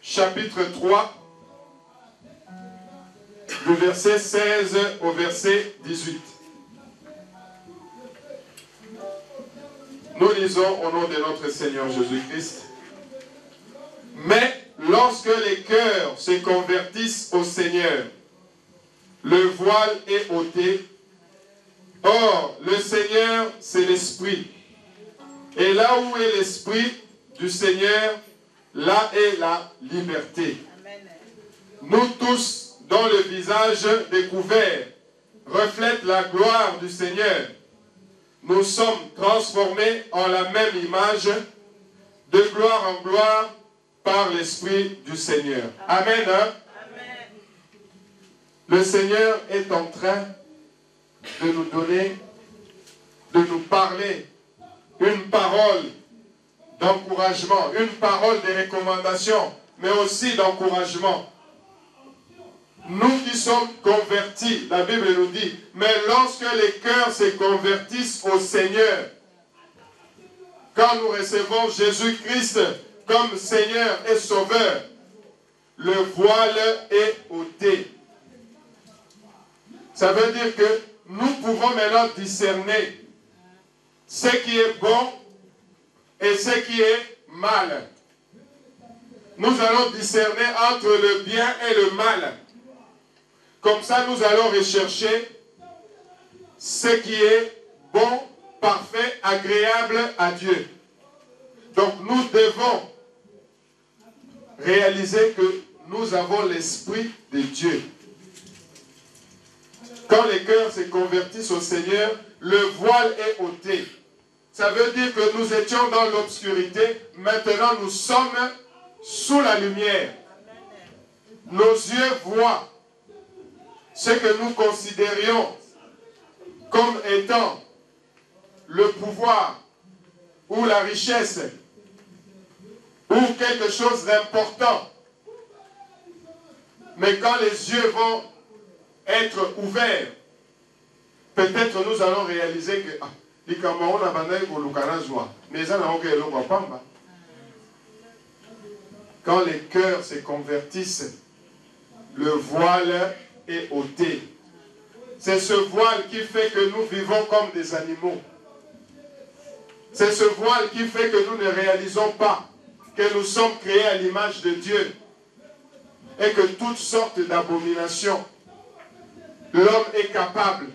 chapitre 3, du verset 16 au verset 18. Nous lisons au nom de notre Seigneur Jésus-Christ. Mais lorsque les cœurs se convertissent au Seigneur, le voile est ôté. Or, le Seigneur, c'est l'Esprit. Et là où est l'Esprit du Seigneur, là est la liberté. Amen. Nous tous, dont le visage découvert reflète la gloire du Seigneur, nous sommes transformés en la même image, de gloire en gloire, par l'Esprit du Seigneur. Amen. Amen. Le Seigneur est en train de nous donner, de nous parler une parole d'encouragement, une parole de recommandation, mais aussi d'encouragement. Nous qui sommes convertis, la Bible nous dit, mais lorsque les cœurs se convertissent au Seigneur, quand nous recevons Jésus-Christ comme Seigneur et Sauveur, le voile est ôté. Ça veut dire que nous pouvons maintenant discerner ce qui est bon et ce qui est mal. Nous allons discerner entre le bien et le mal. Comme ça, nous allons rechercher ce qui est bon, parfait, agréable à Dieu. Donc, nous devons réaliser que nous avons l'Esprit de Dieu. Quand les cœurs se convertissent au Seigneur, le voile est ôté. Ça veut dire que nous étions dans l'obscurité, maintenant nous sommes sous la lumière. Nos yeux voient ce que nous considérions comme étant le pouvoir ou la richesse ou quelque chose d'important. Mais quand les yeux vont être ouverts, peut-être nous allons réaliser que quand les cœurs se convertissent, le voile est ôté. C'est ce voile qui fait que nous vivons comme des animaux. C'est ce voile qui fait que nous ne réalisons pas que nous sommes créés à l'image de Dieu et que toutes sortes d'abominations, l'homme est capable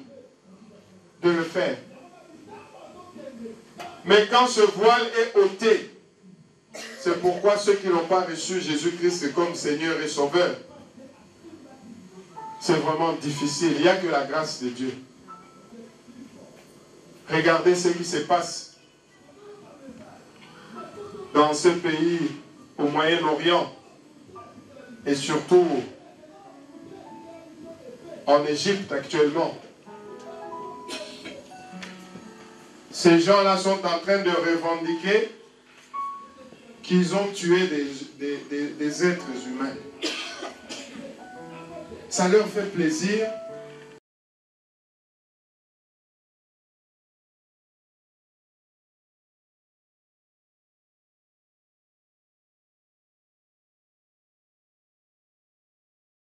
de le faire. Mais quand ce voile est ôté, c'est pourquoi ceux qui n'ont pas reçu Jésus-Christ comme Seigneur et Sauveur, c'est vraiment difficile. Il n'y a que la grâce de Dieu. Regardez ce qui se passe dans ce pays au Moyen-Orient et surtout en Égypte actuellement. Ces gens-là sont en train de revendiquer qu'ils ont tué des êtres humains. Ça leur fait plaisir